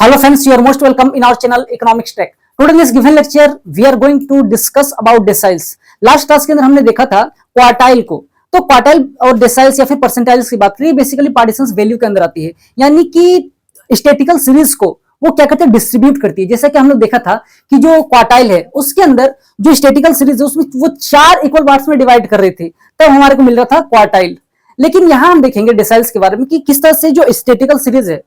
Hello friends, you are most welcome in our channel Economics Tech. Today in this given lecture, we are going to discuss about deciles. Last class के अंदर हमने देखा था quartile को, तो quartile और deciles या फिर परसेंटाइल्स की बात करिए, बेसिकली पार्टीशंस वैल्यू के अंदर आती है, यानी कि स्टैटिस्टिकल सीरीज को वो क्या कहते हैं डिस्ट्रीब्यूट करती है। जैसा कि हम लोग देखा था कि जो क्वार्टाइल है उसके अंदर जो स्टैटिस्टिकल सीरीज है उसमें वो 4 इक्वल पार्ट्स में डिवाइड कर रहे थे, तब हमारे को मिल रहा था क्वार्टाइल। लेकिन यहां हम देखेंगे deciles के बारे में कि किस तरह से जो स्टैटिस्टिकल सीरीज है,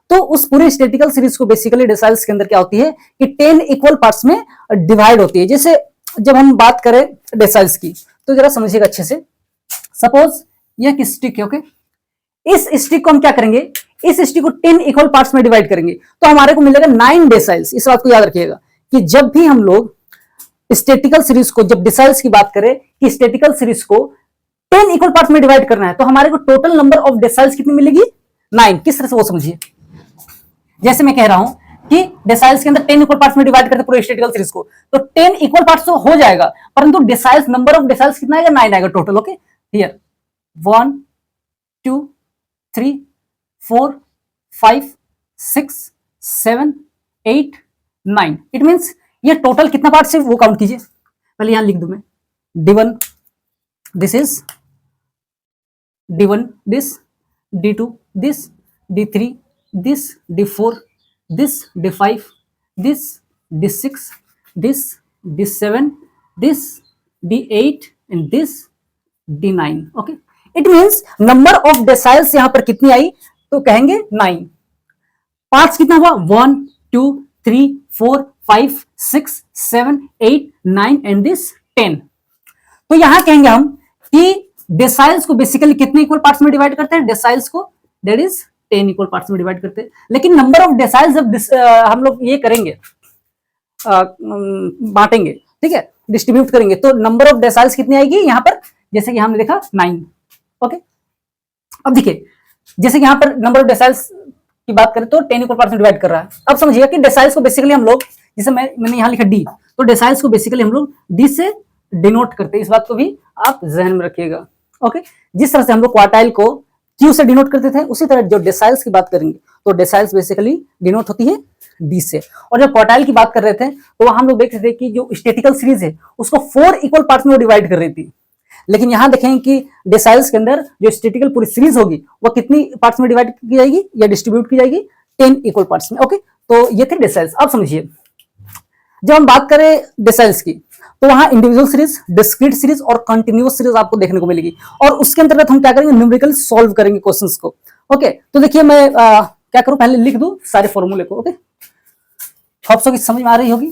तो उस पूरे स्टैटिस्टिकल सीरीज को बेसिकली deciles के अंदर क्या होती है कि 10 इक्वल पार्ट्स में डिवाइड होती है। जैसे जब हम बात करें deciles की, तो जरा समझिएगा अच्छे से। सपोज यह एक स्टिक है, ओके, इस स्टिक को हम क्या करेंगे, इस स्टिक को 10 इक्वल पार्ट्स में डिवाइड करेंगे तो हमारे को मिलेगा 9 deciles। इस बात को याद रखिएगा कि जब भी हम लोग स्टैटिस्टिकल सीरीज को, जब deciles की बात करें कि स्टैटिस्टिकल सीरीज को 10 इक्वल पार्ट्स में डिवाइड करना है, तो हमारे को टोटल नंबर ऑफ deciles कितनी मिलेगी, 9। किस तरह से वो समझिए, जैसे मैं कह रहा हूं कि deciles के अंदर 10 इक्वल पार्ट्स में डिवाइड करते पूरे स्टैटिस्टिकल सीरीज को, तो 10 इक्वल पार्ट्स तो हो जाएगा, परंतु deciles, नंबर ऑफ deciles कितना आएगा, 9 आएगा total. Okay, here 1 2 3 4 5 6 7 8 9। It means ये टोटल कितना पार्ट्स है वो काउंट कीजिए। पहले यहां लिख दूं मैं D1, this is D1, this D2, this D3, this D4, this D5, this D6, this D7, this D8 and this D9। Okay, it means number of deciles यहां पर कितनी आई, तो कहेंगे 9। पार्ट्स कितना हुआ, 1 2 3 4 5 6 7 8 9 एंड दिस 10। तो यहां कहेंगे हम कि deciles को बेसिकली कितने इक्वल पार्ट्स में डिवाइड करते हैं, deciles को दैट इज 10 इक्वल पार्ट्स में डिवाइड करते हैं। लेकिन नंबर ऑफ deciles जब हम लोग ये करेंगे, बांटेंगे, ठीक है, डिस्ट्रीब्यूट करेंगे, तो नंबर ऑफ deciles कितनी आएगी यहां पर, जैसे कि हमने देखा 9। ओके, अब देखिए जैसे कि यहां पर नंबर ऑफ deciles की बात करें तो 10 इक्वल पार्ट्स में डिवाइड कर रहा है। अब समझिएगा कि deciles को बेसिकली हम लोग, जैसे मैंने यहां लिखा D, तो deciles को बेसिकली हम लोग D से डिनोट करते हैं। इस बात को भी आप जहन में रखिएगा। ओके, जिस तरह से हम लोग क्वार्टाइल को Q से डिनोट करते थे, उसी तरह जो deciles की बात करेंगे तो deciles बेसिकली डिनोट होती है D से। और जब क्वार्टाइल की बात कर रहे थे तो वहां हम लोग देख रहे थे कि जो स्टैटिस्टिकल सीरीज है उसको 4 इक्वल पार्ट्स में डिवाइड कर रही थी। लेकिन यहां देखेंगे कि deciles के अंदर जो स्टैटिस्टिकल पूरी सीरीज होगी वो कितनी पार्ट्स में डिवाइड की जाएगी या डिस्ट्रीब्यूट की जाएगी, 10 इक्वल पार्ट्स में। ओके, तो ये थे deciles। अब समझिए, जब हम बात करें deciles की तो वहां इंडिविजुअल सीरीज, डिस्क्रीट सीरीज और कंटिन्यूअस सीरीज आपको देखने को मिलेगी, और उसके अंतर्गत हम क्या करेंगे, न्यूमेरिकल सॉल्व करेंगे क्वेश्चंस को। ओके, तो देखिए मैं क्या करूं, पहले लिख दूं सारे फॉर्मूले को। ओके, होप सो कि समझ में आ रही होगी।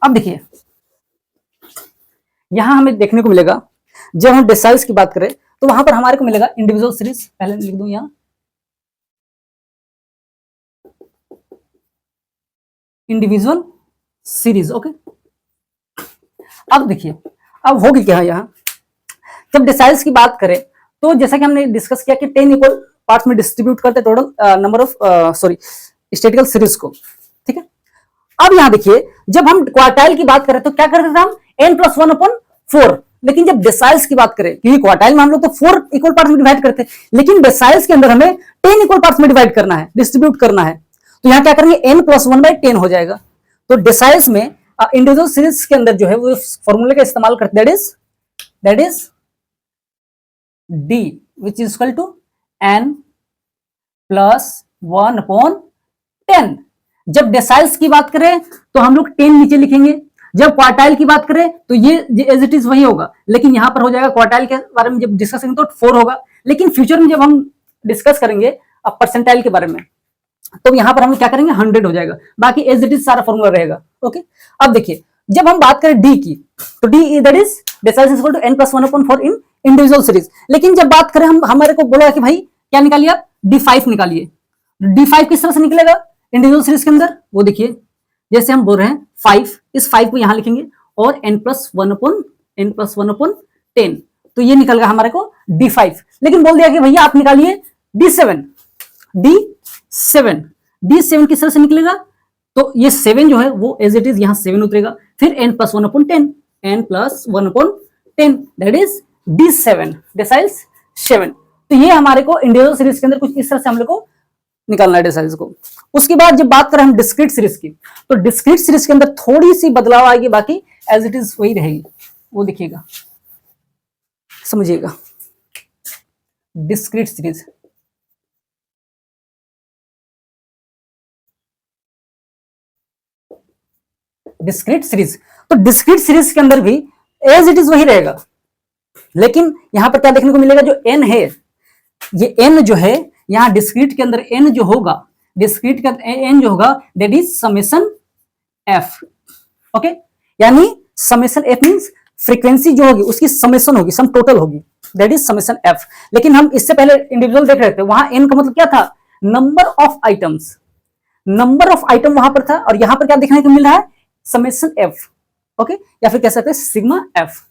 अब देखिए यहां हमें देखने को मिलेगा, जब हम deciles की बात करें तो वहां पर हमारे को मिलेगा इंडिविजुअल सीरीज, पहले लिख दूं यहां इंडिविजुअल सीरीज। ओके, अब देखिए अब होगी क्या यहां, जब deciles की बात करें तो जैसा कि हमने डिस्कस किया कि 10 इक्वल पार्ट्स में डिस्ट्रीब्यूट करते total number of statistical series को, ठीक है। अब यहां देखिए जब हम क्वार्टाइल की बात करें तो क्या करते थे हम, n+1/4। लेकिन जब deciles की बात करें, क्योंकि क्वार्टाइल में हम लोग तो 4 इक्वल पार्ट्स में डिवाइड करते हैं, लेकिन deciles के अंदर हमें 10 इक्वल पार्ट्स में डिवाइड करना है, डिस्ट्रीब्यूट करना है, तो यहां क्या करेंगे, n+1/10 हो जाएगा। तो deciles में इंडिविजुअल सीरीज के अंदर जो है वो फॉर्मूले का इस्तेमाल करते, that is D which is equal to n+1/10। जब deciles की बात करें तो हम लोग 10 नीचे लिखेंगे, जब क्वार्टाइल की बात करें तो ये एज इट इज वही होगा, लेकिन यहां पर हो जाएगा क्वार्टाइल के बारे में जब डिस्कस करेंगे तो 4 होगा, लेकिन फ्यूचर में जब हम डिस्कस करेंगे अब परसेंटाइल के बारे में तो यहां पर हम क्या करेंगे, 100 हो जाएगा, बाकी एज इट इज सारा फॉर्मूला रहेगा। ओके, अब देखिए जब हम बात करें D की तो D that is deciles is equal to n+1/4 in individual series. लेकिन जब बात करें हम, हमारे को बोला कि भाई क्या निकालिए आप, D5 निकालिए। D5 किस तरह से निकलेगा इंडिविजुअल सीरीज के अंदर, वो देखिए जैसे हम बोल रहे हैं 5, इस 5 को यहां लिखेंगे और n+1/10, तो ये निकल गया हमारे को D5। लेकिन बोल दिया कि भैया आप निकालिए D7 किस तरह से निकलेगा, तो ये 7 जो है वो एज इट इज यहां 7 उतरेगा, फिर n+1/10 that is D7, deciles 7। तो ये हमारे को इंडिविजुअल सीरीज के अंदर कुछ इस तरह से हम लोग को निकालना है deciles को। उसके बाद जब बात करें हम डिस्क्रीट सीरीज की, तो डिस्क्रीट सीरीज के अंदर थोड़ी सी बदलाव आएगी, बाकी एज इट इज वही रहेगी, वो देखिएगा, समझिएगा। डिस्क्रीट सीरीज, डिस्क्रीट सीरीज, तो डिस्क्रीट सीरीज के अंदर भी एज इट इज वही रहेगा, लेकिन यहां पर क्या देखने को मिलेगा, जो एन है, ये एन जो है यहां डिस्क्रीट के अंदर एन जो होगा, डिस्क्रीट का एन जो होगा that is summation F. Okay, यानी समेशन एफ मींस फ्रीक्वेंसी जो होगी उसकी समेशन होगी, सम टोटल होगी, दैट इज समेशन एफ। लेकिन हम इससे पहले इंडिविजुअल देख रहे थे, वहां एन का मतलब क्या था, number of items, number of item वहां पर था, और यहां पर क्या देखने को मिल रहा है, समेशन एफ। ओके, या फिर कह सकते हैं सिग्मा एफ।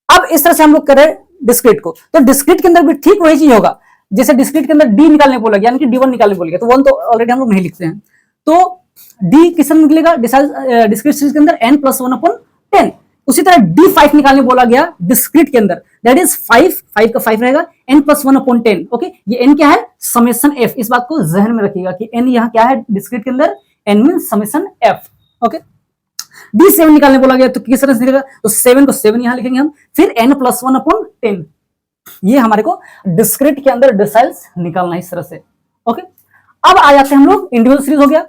अब इस तरह से हम लोग करें डिस्क्रीट को, तो डिस्क्रीट के अंदर भी ठीक वही चीज होगा, जैसे डिस्क्रीट के अंदर डी निकालने बोला गया, यानी कि D1 निकालने बोला गया, तो 1 तो ऑलरेडी हम लोग नहीं लिखते हैं, तो डी किस निकलेगा डिस्क्रीट सीरीज के अंदर n+1/10। उसी तरह D5 निकालने बोला गया डिस्क्रीट के अंदर, दैट इज 5 का 5 रहेगा, n+1/10। ओके, ये n क्या है, समेशन f, इस बात को जहन में रखिएगा कि n यहाँ क्या है डिस्क्रीट के अंदर, n means summation f। Okay, D7 निकालने बोला गया, तो किस तरह से निकलेगा, तो 7 को 7 यहां लिखेंगे हम, फिर n+1/10, ये हमारे को डिस्क्रीट के अंदर डेसिल्स निकालना है इस तरह से। ओके, अब आ जाते हैं हम लोग, इंडिविजुअल सीरीज हो गया,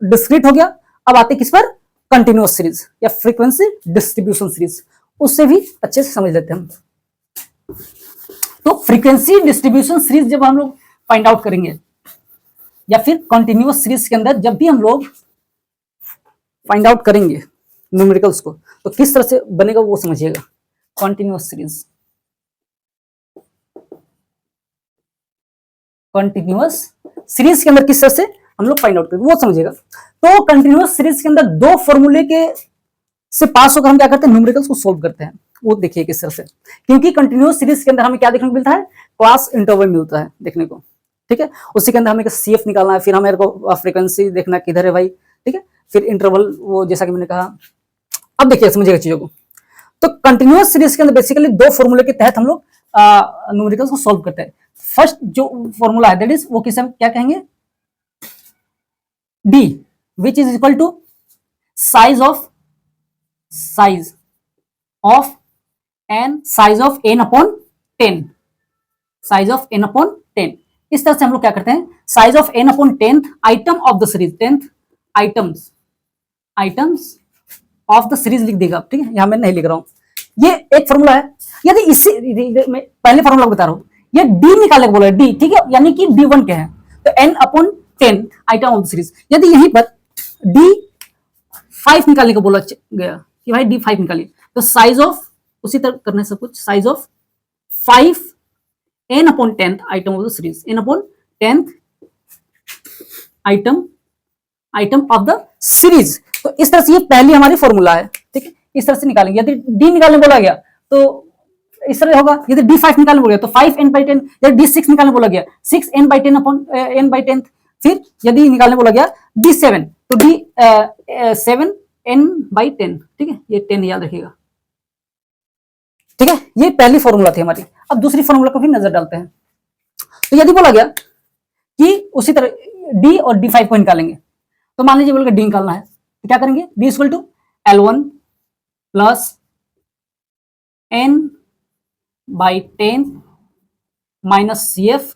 डिस्क्रीट हो गया, अब आते किस पर, कंटिन्यूअस सीरीज या फ्रीक्वेंसी डिस्ट्रीब्यूशन सीरीज, उससे भी अच्छे से समझ लेते हैं हम। तो फ्रीक्वेंसी डिस्ट्रीब्यूशन सीरीज जब हम लोग फाइंड आउट करेंगे, या फिर कंटिन्यूअस सीरीज के अंदर जब भी हम लोग फाइंड आउट करेंगे न्यूमेरिकल्स को, तो किस तरह से बनेगा वो समझिएगा। कंटिन्यूअस सीरीज, कंटिन्यूअस सीरीज के अंदर किस तरह से हम लोग फाइंड आउट करेंगे वो समझिएगा। तो कंटिन्यूअस सीरीज के अंदर दो फॉर्मूले के से पास होकर हम क्या करते हैं, न्यूमेरिकल्स को सोल्व करते हैं, वो देखिए किस तरह से, क्योंकि कंटिन्यूअस सीरीज के अंदर हमें क्या देखने को मिलता है, क्लास इंटरवल मिलता है देखने को, ठीक है। उसी के अंदर हमें CF निकालना है, फिर हमें फ्रीक्वेंसी देखना किधर है भाई, ठीक है, फिर इंटरवल, वो जैसा कि मैंने कहा। अब देखिए समझिएगा चीजों को, तो कंटिन्यूअस सीरीज के अंदर बेसिकली दो फॉर्मूले के तहत हम लोग न्यूमेरिकल्स को सोल्व करते हैं। फर्स्ट जो फॉर्मूला है दैट इज, वो किसे हम क्या कहेंगे, D, which is equal to size of n, size of n/10, size of n/10। इस तरह से हम लोग क्या करते हैं, size of n/10 item of the series, 10th items of the series लिख देगा, ठीक है, यहां मैं नहीं लिख रहा हूं। ये एक फॉर्मूला है। यदि इसी मैं पहले फॉर्मूला बता रहा हूं, ये D निकालने को बोला है, D, ठीक है, यानी कि D1 क्या है, तो n/10 item of the series. यदि यहीं पर D5 निकालने को बोला गया कि भाई D5 निकालिए, तो साइज ऑफ, उसी तरह करना है सब कुछ, size of 5 n/10 item of the series, n/10 item of the series. तो इस तरह से ये पहली हमारी फॉर्मूला है, ठीक है, इस तरह से निकालेंगे। यदि D निकालने बोला गया तो इस तरह होगा, यदि D5 निकालने बोला गया तो 5n/10, यदि D6 निकालने बोला गया 6n/10 फिर यदि निकालने बोला गया D7 तो D7n/10, ठीक है, ये 10 याद रखिएगा, ठीक है। ये पहली फॉर्मूला थी हमारी। अब दूसरी फॉर्मूला को भी नजर डालते हैं। तो यदि बोला गया कि उसी तरह D और D5 को निकालेंगे, तो मान लीजिए बोला D निकालना है, तो क्या करेंगे, D = L1 + n/10 - CF/F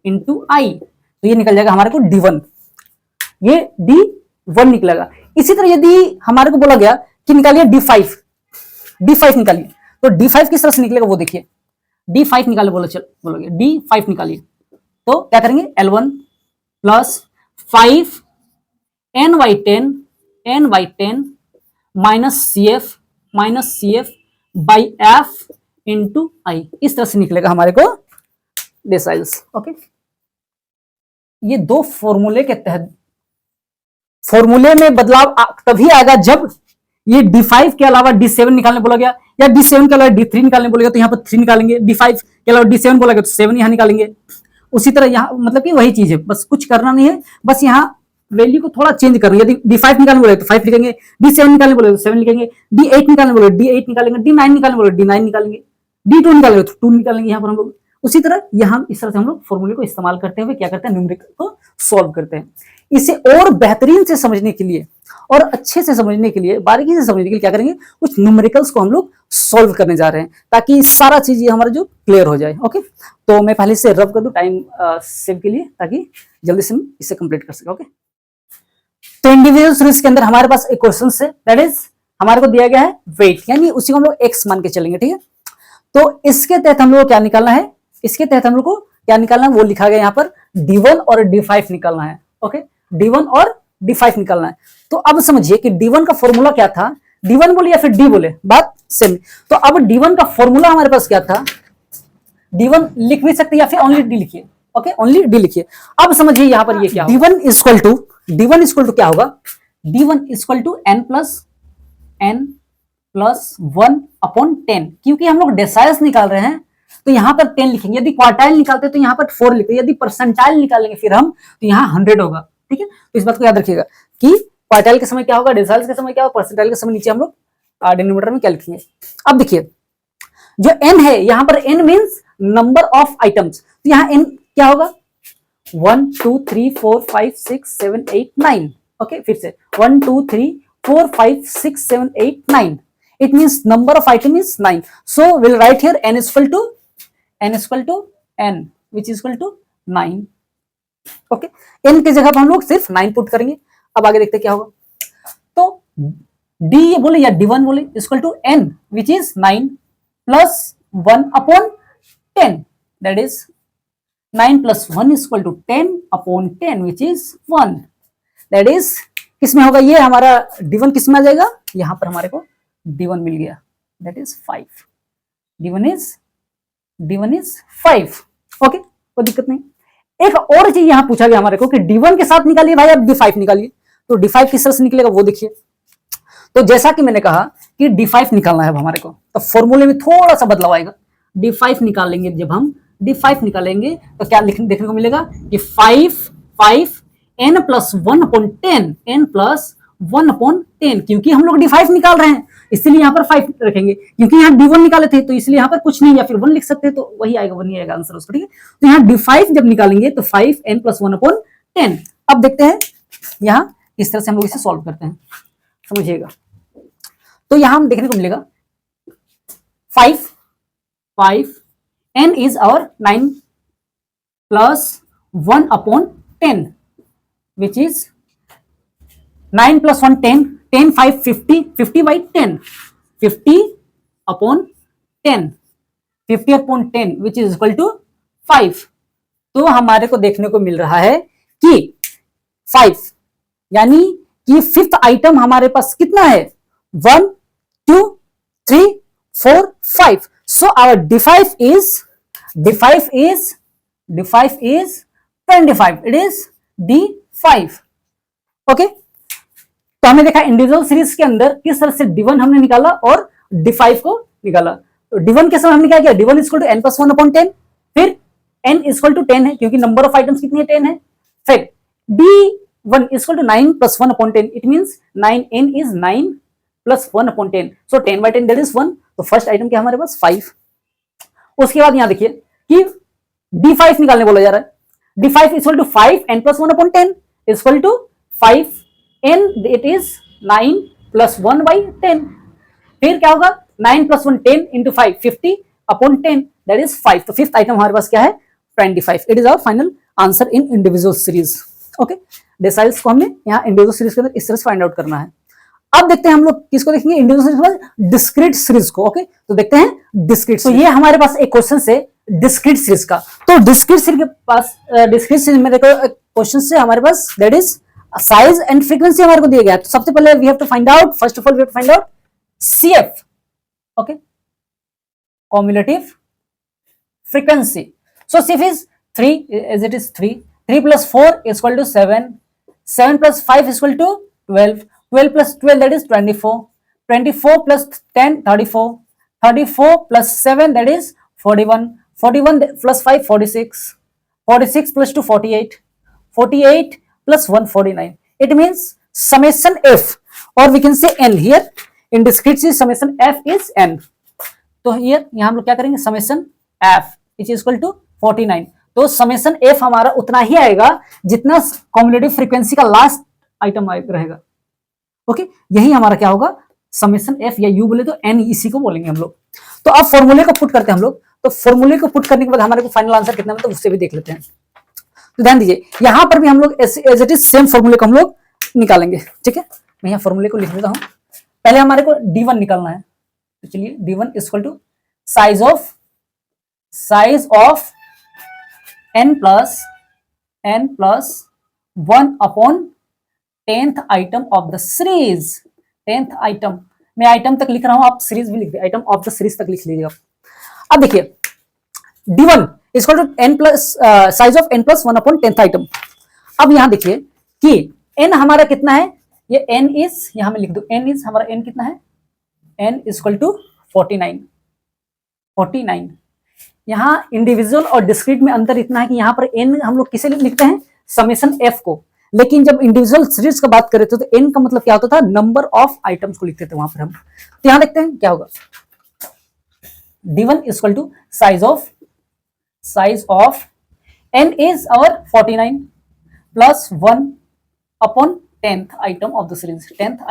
× I, तो ये निकल जाएगा हमारे को D1, ये D1 निकलेगा। इसी तरह यदि हमारे को बोला गया कि निकालिए D5 निकालिए, तो D5 किस तरह से निकलेगा वो देखिए। D5 निकाले बोलोगे, D5 निकालिए, तो क्या करेंगे, L1 + 5 n/10 - CF/F × I, इस तरह से निकलेगा हमारे को डेसिल्स। ओके, ये दो फॉर्मूले के तहत, फॉर्मूले में बदलाव तभी आएगा जब ये D5 के अलावा D7 निकालने बोला गया, या D7 के अलावा D3 निकालने बोला गया तो यहाँ पर 3 निकालेंगे, D5 के अलावा D7 बोला गया तो 7 यहाँ निकालेंगे। उसी तरह यहाँ मतलब कि वही चीज है, बस कुछ करना नहीं है, बस यहाँ वैल्यू को थोड़ा चेंज करना है। यदि D5 निकालने बोले तो 5 लिखेंगे, D7 निकालने बोले तो 7 लिखेंगे, D8 निकालने बोले D8 निकालेंगे, D9 निकालने बोले D9 निकालेंगे, D2 निकालेंगे तो 2 निकालेंगे यहाँ पर हम लोग। उसी तरह यहाँ इस तरह से हम लोग फॉर्मूले को इस्तेमाल करते हुए क्या करते हैं, न्यूमेरिकल को सॉल्व करते हैं। इसे और बेहतरीन से समझने के लिए और अच्छे से समझने के लिए, बारीकी से समझने के लिए क्या करेंगे, कुछ न्यूमेरिकल्स को हम लोग सॉल्व करने जा रहे हैं ताकि सारा चीज ये हमारा जो क्लियर हो जाए। ओके, तो मैं पहले से रब कर दूं टाइम सेव के लिए ताकि जल्दी से हम इसे कंप्लीट कर सके। ओके, तो इंडिविजुअल सीरीज के अंदर हमारे पास एक क्वेश्चन है, दैट इज हमारे को दिया गया है वेट, यानी उसी को हम लोग एक्स मान के चलेंगे। ठीक है, तो इसके तहत हम लोग को क्या निकालना है, इसके तहत हम लोग को क्या निकालना है वो लिखा गया यहाँ पर D1 और D5 निकालना है। ओके, D1 और D5 निकालना है। तो अब समझिए कि D1 का फॉर्मूला क्या था, D1 बोले या फिर D बोले, बात सेम। तो अब D1 का फॉर्मूला हमारे पास क्या था, D1 लिख भी सकते या फिर ओनली D लिखिए। ओके, ओनली D लिखिए। अब समझिए यहाँ पर ये क्या D1 इक्वल टू क्या होगा, D1 equal to n plus 1 upon 10। क्योंकि हम लोग डेसाइल्स निकाल रहे हैं तो यहाँ पर 10 लिखेंगे, यदि क्वार्टाइल निकालते तो यहाँ पर 4 लिखते, यदि परसेंटाइल निकालेंगे फिर हम तो यहाँ 100 होगा। ठीक है, तो इस बात को याद रखिएगा कि क्वार्टाइल के समय क्या होगा, डेसाइल्स के समय क्या होगा, परसेंटाइल के समय नीचे हम लोग डिनोमिनेटर में क्या लिखेंगे। अब देखिए जो n है यहाँ पर n means number of items, तो यहाँ n क्या होगा 1 2 3 4 5 6 7 8 9। ओके, फिर से 1 2 3 4 5 6 7 8 9, it means number of item is 9. So we'll write here n is equal to n which is equal to 9. okay, n की जगह पर हम लोग सिर्फ 9 पुट करेंगे। अब आगे देखते क्या होगा, तो d बोले या d1 बोले equal to n which is 9 plus 1 upon 10, that is 9 plus 1 is equal to 10 upon 10 which is 1, that is किसमें होगा, ये हमारा d1 किसमें आ जाएगा, यहां पर हमारे को d1 मिल गया, that is 5, d1 is 5। Okay, कोई दिक्कत नहीं। एक और चीज यहां पूछा गया हमारे को कि d1 के साथ निकालिए भाई, अब d5 निकालिए, तो d5 किस तरह से निकलेगा वो देखिए। तो जैसा कि मैंने कहा कि d5 निकालना है अब हमारे को, तो फॉर्मूले में थोड़ा सा बदलाव आएगा। d5 निकालेंगे, जब हम d5 निकालेंगे तो क्या देखने को मिलेगा कि 5 n plus 1 upon 10, n plus 1 upon 10, क्योंकि हम लोग d5 निकाल रहे हैं इसलिए यहाँ पर 5 रखेंगे, क्योंकि यहाँ d1 निकाले थे तो इसलिए यहाँ पर कुछ नहीं, या फिर 1 लिख सकते हैं तो वही आएगा, 1 ही आएगा आंसर उसका। ठीक है, तो यहाँ d5 जब निकालेंगे तो 5 n प्लस 1 अपॉन 10। अब देखते हैं यहाँ इस तरह से हम लोग इसे सॉल्व करते हैं, समझिएगा। तो यहाँ हम देखने को मिलेगा 5 n is our 9 plus 1 upon 10 which is 9 plus 1 10 5 50 by 10 50 upon 10 which is equal to 5। तो हमारे को देखने को मिल रहा है कि 5 यानी कि फिफ्थ आइटम हमारे पास कितना है 1 2 3 4 5। So our d5 is 25, it is d5। Okay, तो हमने देखा इंडिविजुअल सीरीज के अंदर किस तरह से d1 हमने निकाला और d5 को निकाला। तो d1 के समय हमने क्या किया, d1 equal to n plus 1 upon 10, फिर n इक्वल टू 10 है क्योंकि नंबर ऑफ आइटम्स कितनी है 10 है, फिर d1 equal to 9 plus 1 upon 10, it means 9n is 9 plus 1 upon 10, so 10 by 10 that is 1। तो फर्स्ट आइटम क्या हमारे पास 5। उसके बाद यहां देखिए कि d5 निकालने बोला जा रहा है, d5 equal to 5n plus 1 upon 10 equal to 5n, it is 9 plus 1 by 10, फिर क्या होगा 9 plus 1 10 into 5 50 upon 10 that is 5। तो फिफ्थ आइटम हमारे पास क्या है 25। It is our final answer in individual series. Okay, deciles को हमने यहाँ इंडिविजुअल सीरीज के अंदर इस तरह से फाइंड आउट करना है। अब देखते हैं हम लोग किसको देखेंगे, इंडिविजुअल सीरीज के बाद डिस्क्रीट सीरीज को। ओके, तो देखते हैं डिस्क्रीट। तो ये हमारे पास एक क्वेश्चन से डिस्क्रीट सीरीज का, तो डिस्क्रीट सीरीज के पास डिस्क्रीट सीरीज में देखो क्वेश्चन से हमारे पास that is size and frequency हमारे को दिया गया है। तो सबसे पहले we have to find out, first of all we have to find out CF, okay, cumulative frequency. So CF is 3, as it is 3 plus 4 is equal to 7 plus 5 is equal to 12 plus 12 that is 24 plus 10 34 plus 7 that is 41 plus 5 46 plus 2 48 plus 1 49। It means summation F or we can say N here in discrete series summation F is N। तो here यहाँ हम लोग क्या करेंगे summation F which is equal to 49। तो summation F हमारा उतना ही आएगा जितना कॉम्युलेटिव फ्रीक्वेंसी का लास्ट आइटम रहेगा। ओके, यही हमारा क्या होगा, समेशन एफ, या यू बोले तो एन, इसी को बोलेंगे हम लोग। तो अब फॉर्मूले को पुट करते हैं हम लोग। तो फॉर्मूले को पुट करने के बाद हमारे को फाइनल आंसर कितना मतलब उससे भी देख लेते हैं। तो ध्यान दीजिए, यहां पर भी हम लोग एज इट इज सेम फॉर्मूले को हम लोग निकालेंगे। ठीक है, मैं यहाँ फॉर्मूले को लिख देता हूं। पहले हमारे को D1 निकालना है। तो चलिए, D1 equal to size of n plus 1 upon 10th item of the series. 10th item, मैं आइटम तक लिख रहा हूं, आप सीरीज भी लिख दे, आइटम ऑफ द सीरीज तक लिख लीजिएगा। अब देखिए, D1 equal to n plus size of n plus 1 upon 10th item. अब यहां देखिए कि n हमारा कितना है, ये n इज, यहां मैं लिख दूं, n इज हमारा, n कितना है, n इक्वल टू 49। यहां इंडिविजुअल और डिस्क्रीट में अंतर इतना है कि यहां पर n हम लोग किसे लिखते हैं, समेशन f को, लेकिन जब इंडिविजुअल सीरीज का बात करें तो n का मतलब क्या होता था, नंबर ऑफ आइटम्स को लिखते थे वहां पर हम। तो यहां देखते हैं क्या होगा, D1 equal to size of n is our 49 plus 1 upon 10th item of the series. 10th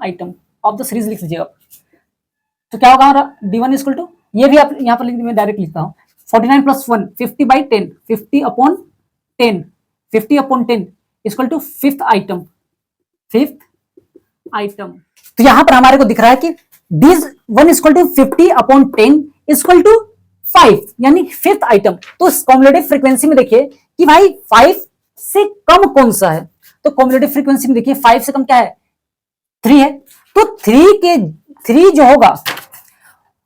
item of the series लिख लीजिएगा। तो क्या होगा हमारा, D1 इक्वल टू, ये भी आप यहां पर लिख, मैं डायरेक्ट लिखता हूं, 49 plus 1 50/10, 50 upon 10, 50 upon 10 equal to 5th item. तो यहां पर हमारे को दिख रहा है कि D1 equal to 50 upon 10 equal to 5, यानी 5th आइटम। तो कॉम्युलेटिव फ्रीक्वेंसी में देखिए कि भाई 5 से कम कौन सा है, तो कॉम्युलेटिव फ्रीक्वेंसी में देखिए 5 से कम क्या है, 3 है। तो 3 जो होगा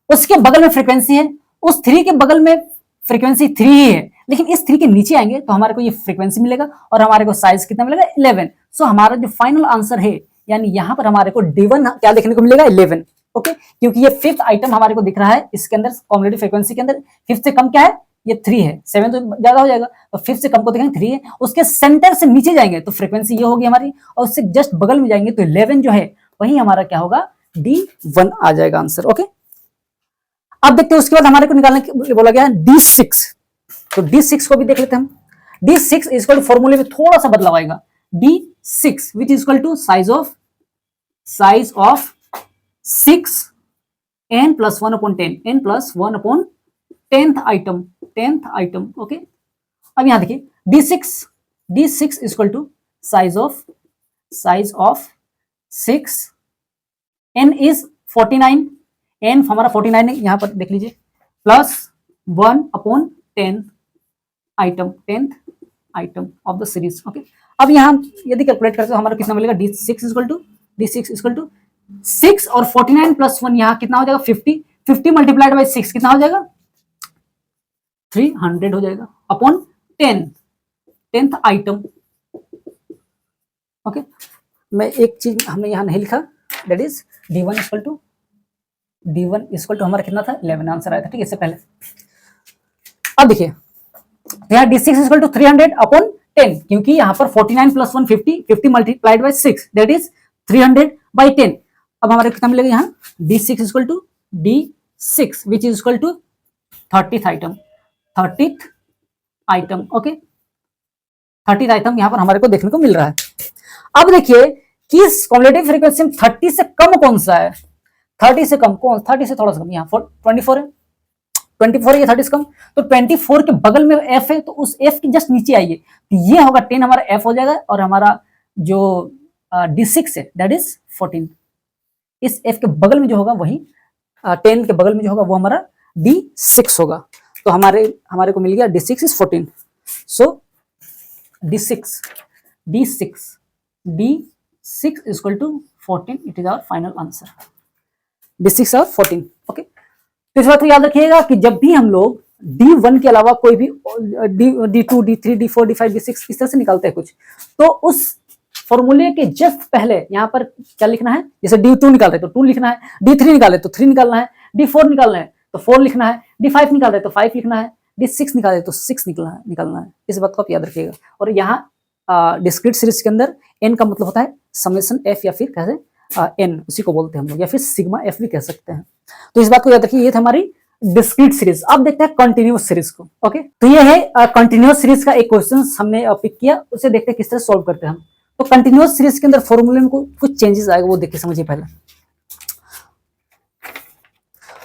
उसके बगल में फ्रीक्वेंसी है, उस 3 के बगल में फ्रीक्वेंसी 3 ही है, लेकिन इस 3 के नीचे आएंगे तो हमारे को ये फ्रीक्वेंसी मिलेगा और हमारे को साइज कितना मिलेगा, 11। सो हमारा जो फाइनल आंसर है, यानी यहां पर हमारे को D1 क्या देखने को मिलेगा, 11। ओके, क्योंकि ये 5th आइटम हमारे को दिख रहा है इसके अंदर, कॉम्युलेटिव फ्रीक्वेंसी के अंदर 5th से कम क्या है, ये 3 है, 7 तो ज्यादा हो जाएगा, तो 5th से कम को देखेंगे 3 है, उसके सेंटर से नीचे जाएंगे तो फ्रीक्वेंसी ये होगी हमारी, और उससे जस्ट बगल में जाएंगे तो 11 जो है वही हमारा क्या होगा, D1 आ जाएगा आंसर। ओके, अब देखते हैं उसके बाद हमारे को निकालने के बोला गया D6। तो D6 को भी देख लेते हैं हम। D6 इक्वल टू, फॉर्मूले में थोड़ा सा बदलाव आएगा, D6 which is equal to size of 6 n plus 1 upon 10, n plus 1 upon 10th item. Okay, अब यहां देखिए D6 equal to size of 6, n is 49, n हमारा 49 है, यहां पर देख लीजिए, plus 1 upon 10th item of the series. Okay, अब यहां यदि कैलकुलेट करते तो हमारा कितना मिलेगा, D6 इक्वल टू 6 और 49 प्लस 1 यहां कितना हो जाएगा, 50 मल्टीप्लाइड बाई 6 कितना हो जाएगा, 300 हो जाएगा, अपॉन 10th आइटम। ओके, मैं एक चीज हमने यहां नहीं लिखा, that is D1 equal to हमारा कितना था, 11 आंसर आया था। ठीक है, इससे पहले अब देखिए यहाँ D6 इक्वल टू 300 अपॉन 10, क्योंकि यहाँ पर 49 plus 1 50 multiplied by 6 that is 300 by 10। अब हमारे कितना मिलेगा यहाँ, D6 equal to D6 which is equal to 30th item. Okay, 30th item यहाँ पर हमारे को देखने को मिल रहा है। अब देखिए कि कॉम्युलेटिव फ्रीक्वेंसी में 30 से कम कौन सा है, 30 से कम कौन, 30 से थोड़ा सा कम, यहाँ 24 है, 24 है, 30 से कम, तो 24 के बगल में f है, तो उस f के जस्ट नीचे आइए, तो ये होगा 10 हमारा f हो जाएगा, और हमारा जो D6 है दैट इज 14। इस f के बगल में जो होगा वही 10 के बगल में जो होगा वो हमारा D6 होगा। तो हमारे को मिल गया D6 is 14। So D6 equal to 14, it is our final answer, D6 और 14। ओके, तो इस बात को याद रखिएगा कि जब भी हम लोग D1 के अलावा कोई भी D2, D3, D4, D5, D6 इस तरह से निकालते हैं कुछ, तो उस फॉर्मूले के जस्ट पहले यहाँ पर क्या लिखना है, जैसे D2 निकाल रहे तो 2 लिखना है, D3 निकाले तो 3 निकालना है, D4 निकालना है तो 4 लिखना है, D5 निकाल रहे तो 5 लिखना है, D6 निकाले तो 6 निकालना है। इस बात को आप याद रखिएगा। और यहाँ डिस्क्रीट सीरीज के अंदर n का मतलब होता है समेशन f, या फिर कहते हैं n, उसी को बोलते हैं हम लोग, या फिर सिग्मा f भी कह सकते हैं। तो इस बात को याद रखिए। ये थी हमारी डिस्क्रीट सीरीज। अब देखते हैं कंटिन्यूअस सीरीज को। ओके, तो ये है कंटिन्यूअस सीरीज का एक क्वेश्चन हमने पिक किया, उसे देखते हैं किस तरह सॉल्व करते हैं हम। तो कंटिन्यूअस सीरीज के अंदर फॉर्मूले में कुछ चेंजेस आएगा, वो देखिए समझिए पहले।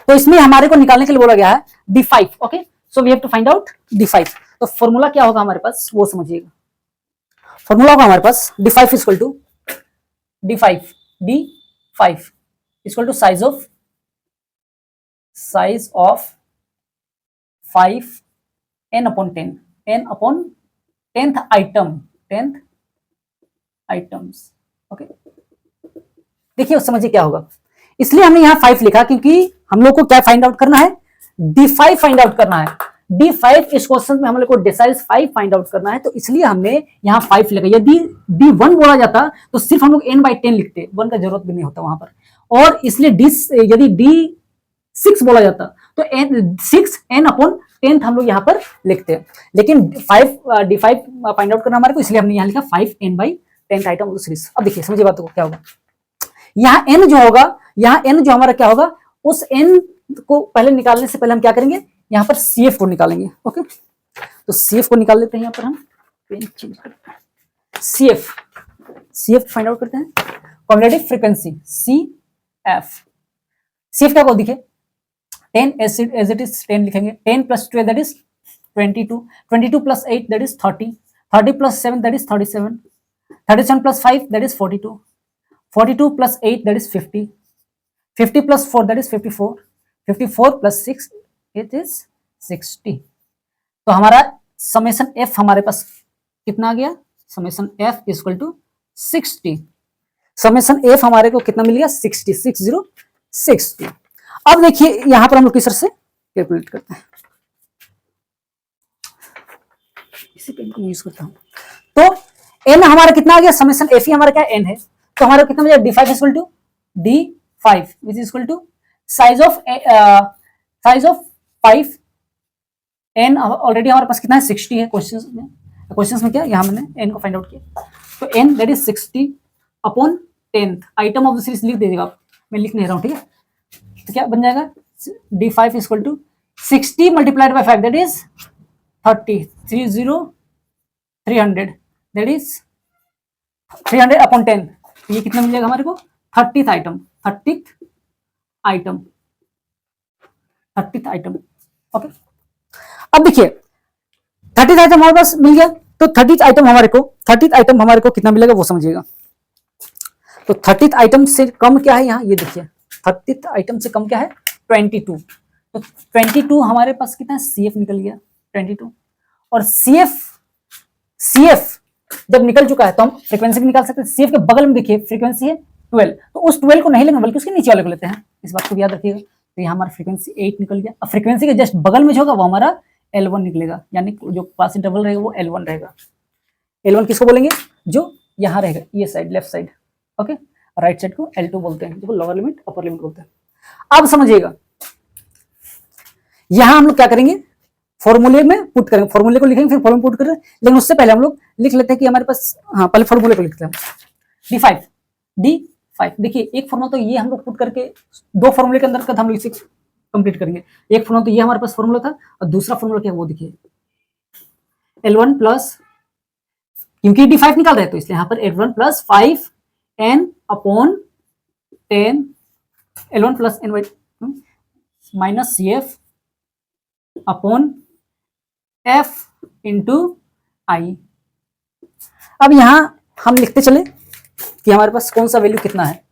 तो इसमें हमारे को निकालने के लिए बोला गया है d5। Okay, so we have to find out d5। तो फॉर्मूला क्या होगा हमारे पास वो समझिएगा। फॉर्मूला होगा हमारे पास d5 equal to d5 equal to size of 5 n upon 10, n upon 10th items. Okay, देखिए समझिए क्या होगा। इसलिए हमने यहां 5 लिखा क्योंकि हम लोग को क्या फाइंड आउट करना है, d5 फाइंड आउट करना है। d5 इस क्वेश्चन में हम लोग को डेसाइल्स 5 फाइंड आउट करना है, तो इसलिए हमने यहां 5 लिखा। यदि d1 बोला जाता तो सिर्फ हम लोग n/10 लिखते, 1 का जरूरत भी नहीं होता वहां पर। और इसलिए यदि d6 बोला जाता तो 6 n अपॉन 10th हम लोग यहाँ पर लिखते हैं। लेकिन d5 फाइंड आउट करना हमारे को, इसलिए हमने यहाँ लिखा 5 n/10th item of the series. अब देखिए समझिए बात को क्या होगा। यहाँ n जो होगा, यहाँ n जो हमारा क्या होगा, उस n को पहले निकालने से पहले हम क्या करेंगे, यहाँ पर CF को निकालेंगे। ओके, तो CF को निकाल लेते हैं। यहाँ पर हम पेन चेंज करते हैं, CF फाइंड आउट करते हैं। कम्युलेटिव फ्रीक्वेंसी CF क्या को दिखे 10 एज इट इज 10 लिखेंगे। 10 plus 12 that is 22, 22 plus 8 that is 30, 30 plus 7 that is 37, 37 plus 5 that is 42, 42 plus 8 that is 50, 50 plus 4 that is 54, 54 plus 6 it is 60। तो हमारा समेशन F हमारे पास कितना आ गया, summation F equal to 60। Summation F हमारे को कितना मिल गया, 60। अब देखिए यहां पर हम लोग किस तरह से कैलकुलेट करते हैं, इसी पेन को यूज करता हूं। तो n हमारा कितना आ गया, समेशन F ही हमारा क्या n है, तो हमारा कितना मिल गया, d5 equal to d5 which is equal to size of 5 n already हमारे पास कितना है, 60 है। क्वेश्चंस में क्या यहाँ मैंने n को फाइंड आउट किया, तो n that is 60 upon 10th item of the series लिख दीजिएगा आप, मैं लिख नहीं रहा हूँ, ठीक है। तो क्या बन जाएगा, d5 equal to 60 multiplied by 5 that is 30, 300 that is 300 upon 10, ये कितना मिल जाएगा हमारे को, 30th आइटम। ओके, अब देखिए 30th आइटम हमारे पास मिल गया, तो 30th आइटम हमारे को कितना मिलेगा वो समझिएगा। तो 30th आइटम से कम क्या है यहाँ, ये देखिए 30th आइटम से कम क्या है, 22। तो 22 हमारे पास कितना है, CF निकल गया 22। और CF जब निकल चुका है तो हम फ्रीक्वेंसी भी निकाल सकते हैं। CF के बगल में देखिए फ्रीक्वेंसी है 12, तो उस 12 को नहीं लेंगे बल्कि उसके नीचे वाले को लेते हैं, इस बात को याद रखिएगा। तो यहाँ हमारा फ्रीक्वेंसी 8 निकल गया। अब फ्रीक्वेंसी के जस्ट बगल में जो होगा वो हमारा L1 निकलेगा, यानी जो पास इंटरवल रहेगा वो L1 रहेगा। L1 किसको बोलेंगे, जो यहाँ रहेगा ये side, left side. Okay, right side को L2 बोलते हैं, जो लोअर लिमिट अपर लिमिट बोलते हैं। अब समझिएगा यहां हम लोग क्या करेंगे, फॉर्मूले में पुट करेंगे, फॉर्मूले को लिखेंगे फिर फॉर्मूले पुट करेंगे। लेकिन उससे पहले हम लोग लिख लेते हैं कि हमारे पास, हाँ पहले फॉर्मूले को लिखते हैं d5। देखिए एक फॉर्मूला तो ये हम लोग पुट करके, दो फॉर्मूले के अंदर हम लोग इसे कंप्लीट करेंगे। एक फॉर्मूला तो ये हमारे पास फॉर्मूला था, और दूसरा फॉर्मूला क्या वो देखिए L1 प्लस, क्योंकि d5 निकाल रहे हैं तो इसलिए यहाँ पर L1 plus 5n upon 10, L1 plus n minus CF upon F into I. अब यहां हम लिखते चले कि हमारे पास कौन सा वैल्यू कितना है।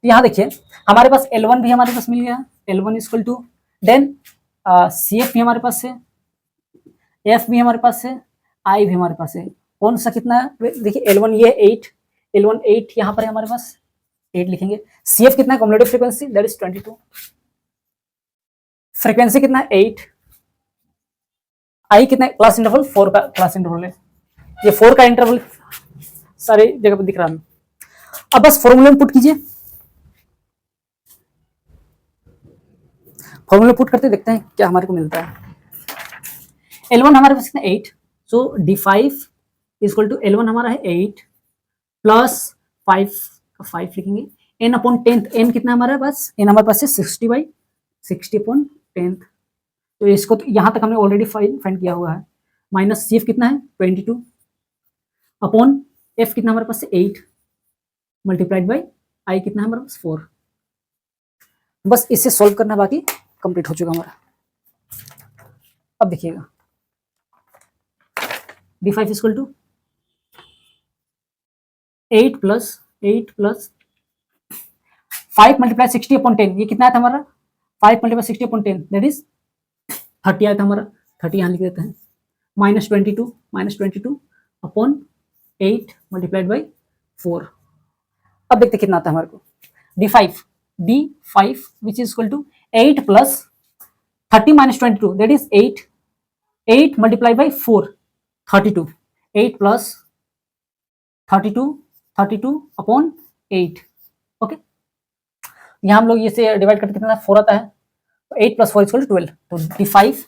यहां देखिए हमारे पास L1 भी हमारे पास मिल गया, L1 equal to then CF भी हमारे पास है, F भी हमारे पास है, I भी हमारे पास है। कौन सा कितना है देखिए, L1 ये 8, L1 8 यहाँ पर है हमारे पास, 8 लिखेंगे। CF कितना है, cumulative frequency that is 22, frequency कितना है 8, I कितना है, क्लास इंटरवल 4 का क्लास इंटरवल है, ये 4 का इंटरवल सारे जगह पर दिख रहा है। अब बस फॉर्मूले में पुट कीजिए, फॉर्मूले पुट करते देखते हैं क्या हमारे को मिलता है। L1 हमारे पास कितना 8, सो d5 इक्वल टू L1 हमारा है 8 प्लस 5 लिखेंगे, n अपॉन 10, n कितना हमारे पास, n हमारे पास है 60/10, 60/10। तो इसको तो यहाँ तक हमने ऑलरेडी फाइंड किया हुआ है। माइनस सी एफ कितना है 22 अपॉन एफ कितना हमारे पास 8 मल्टीप्लाइड बाई आई कितना है हमारे पास 4। बस इसे सॉल्व करना बाकी कंप्लीट हो चुका हमारा। अब देखिएगा d5 equal to 8 plus 5 multiply 60/10, ये कितना आया था हमारा 5 मल्टीप्लाई 60/10 दैट इज 30 आया था हमारा। 30 यहाँ लिख देते हैं। -22 अपॉन 8 मल्टीप्लाइड बाई 4। अब देखते कितना आता है हमारे को। d5 which is equal to 8 plus 30 minus 22 that is 8 multiplied by 4 32। 8 plus 32 upon 8। Okay, यहाँ हम लोग इसे डिवाइड करके कितना 4 आता है, तो 8 प्लस 4 इक्वल टू 12। तो d5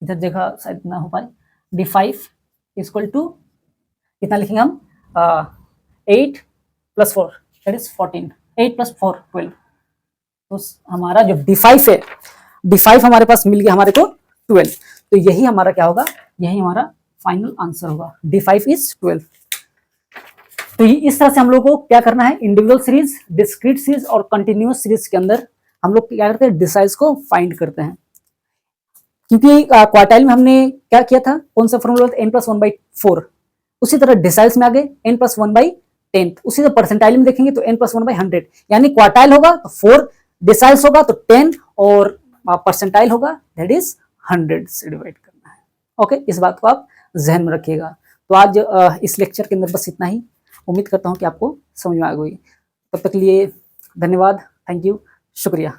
इधर जगह शायद ना हो पाए, d5 इक्वल टू कितना लिखेंगे हम 8 प्लस 4 दैट इज 14। 8 प्लस 4 12। तो हमारा जो d5 है, d5 हमारे पास मिल गया हमारे को 12। तो यही हमारा क्या होगा, यही हमारा फाइनल आंसर होगा। d5 is 12। तो इस तरह से हम लोग को क्या करना है, इंडिविजुअल सीरीज, डिस्क्रीट सीरीज और कंटिन्यूअस सीरीज के अंदर हम लोग क्या करते हैं, डिसाइज को फाइंड करते हैं। क्योंकि क्वार्टाइल में हमने क्या किया था, कौन सा फॉर्मूला था, n+1/4। उसी तरह डिसाइल्स में आ गए n+1/10। उसी तरह परसेंटाइल में देखेंगे तो n+1/100। यानी क्वार्टाइल होगा तो 4, डिसाइल्स होगा तो 10 और परसेंटाइल होगा दैट इज 100 से डिवाइड करना है। ओके, इस बात को आप जहन में रखिएगा। तो आज इस लेक्चर के अंदर बस इतना ही। उम्मीद करता हूँ कि आपको समझ में आ गई। तब तक के लिए धन्यवाद, थैंक यू, शुक्रिया।